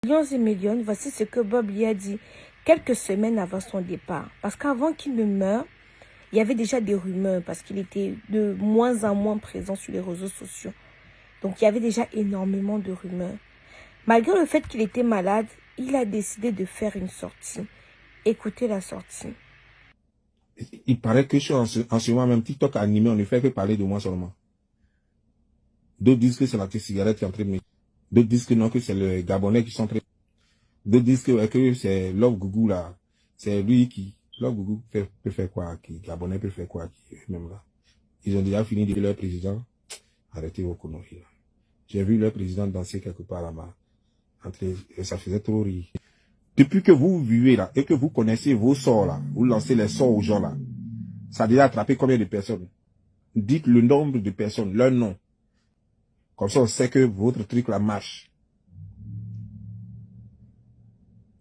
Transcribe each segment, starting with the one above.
Millions et millions, voici ce que Bob lui a dit quelques semaines avant son départ. Parce qu'avant qu'il ne meure, il y avait déjà des rumeurs parce qu'il était de moins en moins présent sur les réseaux sociaux. Donc il y avait déjà énormément de rumeurs. Malgré le fait qu'il était malade, il a décidé de faire une sortie. Écoutez la sortie. Il paraît que en ce moment même TikTok animé, on ne fait que parler de moi seulement. D'autres disent que c'est la cigarette qui est en train de me... D'autres disent que non, que c'est le Gabonais qui sont en train... D'autres disent que c'est Love Gougou là. C'est lui qui... Love Gougou peut faire quoi? Gabonais peut faire quoi? Même là. Ils ont déjà fini de dire leur président. Arrêtez vos conneries là. J'ai vu leur président danser quelque part là-bas. Et ça faisait trop rire. Depuis que vous vivez là et que vous connaissez vos sorts là, vous lancez les sorts aux gens là, ça a déjà attrapé combien de personnes? Dites le nombre de personnes, leur nom. Comme ça, on sait que votre truc là marche.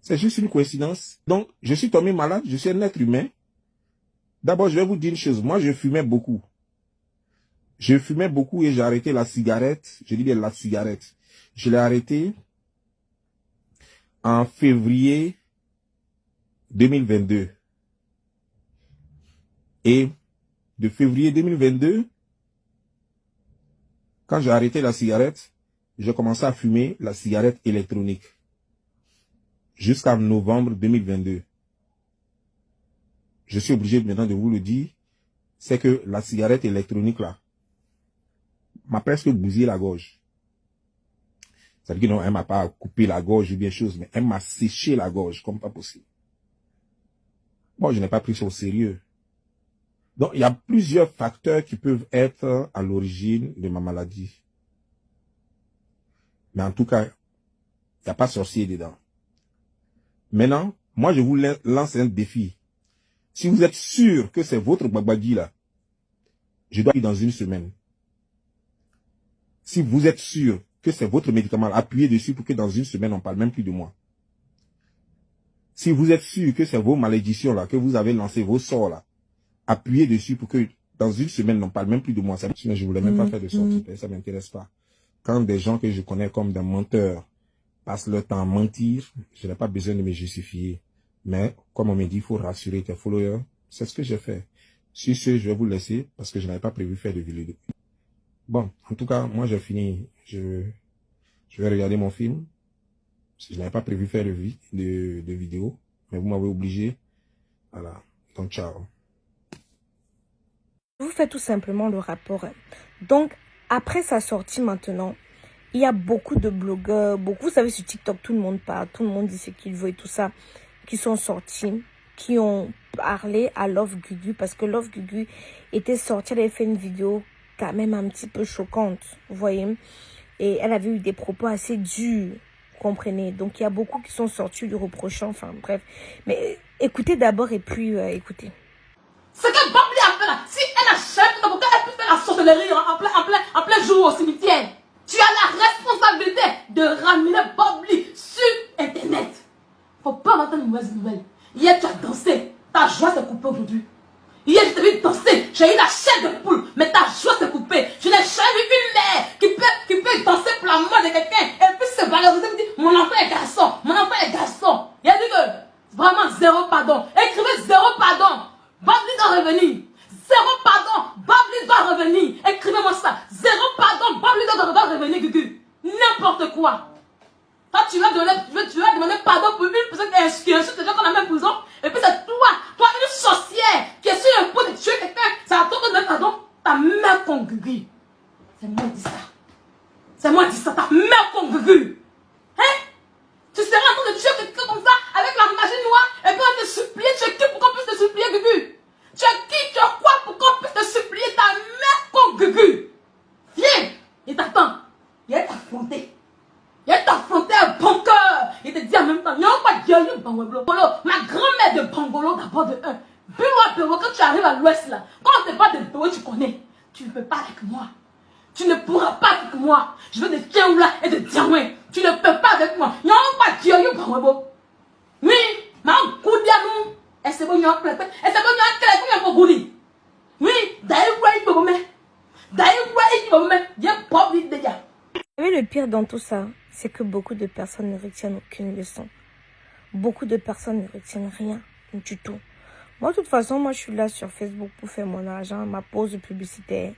C'est juste une coïncidence. Donc, je suis tombé malade, je suis un être humain. D'abord, je vais vous dire une chose. Moi, je fumais beaucoup. Je fumais beaucoup et j'ai arrêté la cigarette. Je dis bien la cigarette. Je l'ai arrêté en février 2022. Et de février 2022, quand j'ai arrêté la cigarette, j'ai commencé à fumer la cigarette électronique. Jusqu'en novembre 2022. Je suis obligé maintenant de vous le dire, c'est que la cigarette électronique là m'a presque bousillé la gorge. Ça veut dire que non, elle m'a pas coupé la gorge ou bien chose, mais elle m'a séché la gorge comme pas possible. Moi, je n'ai pas pris ça au sérieux. Donc, il y a plusieurs facteurs qui peuvent être à l'origine de ma maladie. Mais en tout cas, il n'y a pas sorcier dedans. Maintenant, moi, je vous lance un défi. Si vous êtes sûr que c'est votre babadi là, je dois ir dans une semaine. Si vous êtes sûr que c'est votre médicament, appuyez dessus pour que dans une semaine, on ne parle même plus de moi. Si vous êtes sûr que c'est vos malédictions là, que vous avez lancé vos sorts là, appuyez dessus pour que dans une semaine, on ne parle même plus de moi. Je ne voulais même pas faire de sortie, ça ne m'intéresse pas. Quand des gens que je connais comme des menteurs passent leur temps à mentir, je n'ai pas besoin de me justifier. Mais, comme on me dit, il faut rassurer tes followers. C'est ce que j'ai fait. Sur ce, je vais vous laisser parce que je n'avais pas prévu faire de vidéo. Bon, en tout cas, moi j'ai fini. Je vais regarder mon film. Je n'avais pas prévu faire de vidéo, mais vous m'avez obligé. Voilà. Donc, ciao. Je vous fais tout simplement le rapport. Donc, après sa sortie maintenant, il y a beaucoup de blogueurs, vous savez, sur TikTok, tout le monde parle, tout le monde dit ce qu'il veut et tout ça, qui sont sortis, qui ont parlé à Love Gougou, parce que Love Gougou était sortie, elle avait fait une vidéo quand même un petit peu choquante, vous voyez, et elle avait eu des propos assez durs, vous comprenez, donc il y a beaucoup qui sont sortis lui reprochant, enfin bref, mais écoutez d'abord et puis écoutez. Ce que Babli a fait là, si elle a cherché, pourquoi elle peut faire la sorcellerie en plein jour au cimetière? Tu as la responsabilité de ramener Babli sur Internet. Faut pas m'entendre une mauvaise nouvelle. Hier, tu as dansé. Ta joie s'est coupée aujourd'hui. Hier, je t'ai vu danser. J'ai eu la chair de poule, mais ta joie s'est coupée. Je n'ai jamais vu une mère qui peut danser pour la mort de quelqu'un et puis se valoriser et dire mon enfant est garçon, mon enfant est garçon. Il a dit que vraiment zéro pardon. Écrivez zéro pardon. Babli doit revenir. Zéro pardon. Babli doit revenir. Écrivez-moi ça. Zéro pardon. Babli doit revenir, Gugu. N'importe quoi. Toi, tu vas demander pardon pour une personne qui insulte les gens dans la même prison. Et puis c'est toi, une sorcière qui est sur le point de tuer quelqu'un. C'est à toi de demander pardon. Ta mère con, Gugu. C'est moi qui dis ça. C'est moi qui dis ça. Ta mère con, Gugu. Hein? Tu seras en train de tuer quelqu'un comme ça avec la magie noire et puis on te supplie. Tu es qui pour qu'on puisse te supplier, Gugu? Tu es qui? Tu es quoi pour qu'on puisse te supplier? Ta mère con, Gugu. Viens. Il t'attend. Il est affronté. Il est affronté un bon cœur. Il te dit en même temps, il n'y a pas de Dieu, Bangolo. Ma grand-mère de Bangolo, d'abord de un. Béo, quand tu arrives à l'ouest là, quand on te parle de Béo, tu connais. Tu ne peux pas avec moi. Tu ne pourras pas avec moi. Je veux de Tiaoula et de Diamoué. Tu ne peux pas avec moi. Il n'y a pas de Dieu, Bangolo. Oui, ma goudianou. Et c'est bon, il y a un peu. Et c'est bon, il y a un peu. Il y a un peu. Oui, d'ailleurs, il faut me mettre. D'ailleurs, il faut me mettre. Viens, pas vite déjà. Vous savez le pire dans tout ça, c'est que beaucoup de personnes ne retiennent aucune leçon. Beaucoup de personnes ne retiennent rien du tout. Moi, de toute façon, moi, je suis là sur Facebook pour faire mon argent, ma pause publicitaire.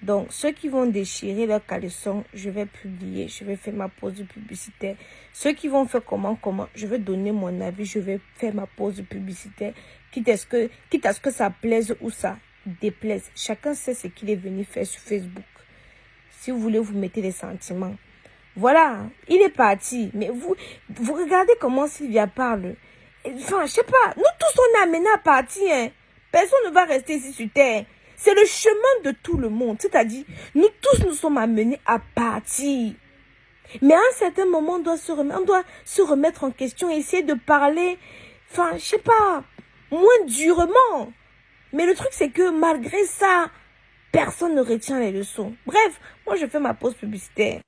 Donc, ceux qui vont déchirer leur caleçon, je vais publier, je vais faire ma pause publicitaire. Ceux qui vont faire comment, je vais donner mon avis, je vais faire ma pause publicitaire. Quitte à ce que ça plaise ou ça déplaise. Chacun sait ce qu'il est venu faire sur Facebook. Si vous voulez, vous mettez les sentiments. Voilà, il est parti. Mais vous regardez comment Sylvia parle. Enfin, je sais pas, nous tous on est amenés à partir. Hein. Personne ne va rester ici sur terre. C'est le chemin de tout le monde. C'est-à-dire, nous tous nous sommes amenés à partir. Mais à un certain moment, on doit se remettre en question et essayer de parler, enfin, je sais pas, moins durement. Mais le truc, c'est que malgré ça, personne ne retient les leçons. Bref, moi, je fais ma pause publicitaire.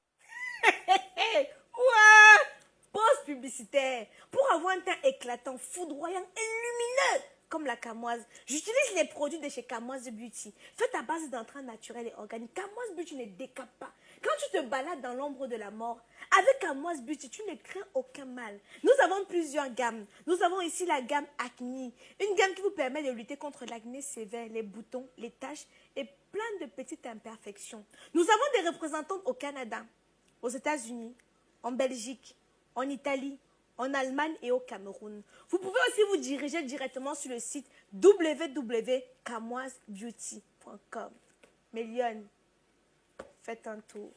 Ouais, pause publicitaire. Pour avoir un teint éclatant, foudroyant et lumineux comme la Camoise, j'utilise les produits de chez Camoise Beauty. Fait à base d'entrain naturel et organique, Camoise Beauty ne décape pas. Quand tu te balades dans l'ombre de la mort, avec Camoise Beauty, tu ne crains aucun mal. Nous avons plusieurs gammes. Nous avons ici la gamme Acne, une gamme qui vous permet de lutter contre l'acné sévère, les boutons, les taches et plein de petites imperfections. Nous avons des représentantes au Canada, aux États-Unis, en Belgique, en Italie, en Allemagne et au Cameroun. Vous pouvez aussi vous diriger directement sur le site www.camoisebeauty.com. Mais Lyon, faites un tour.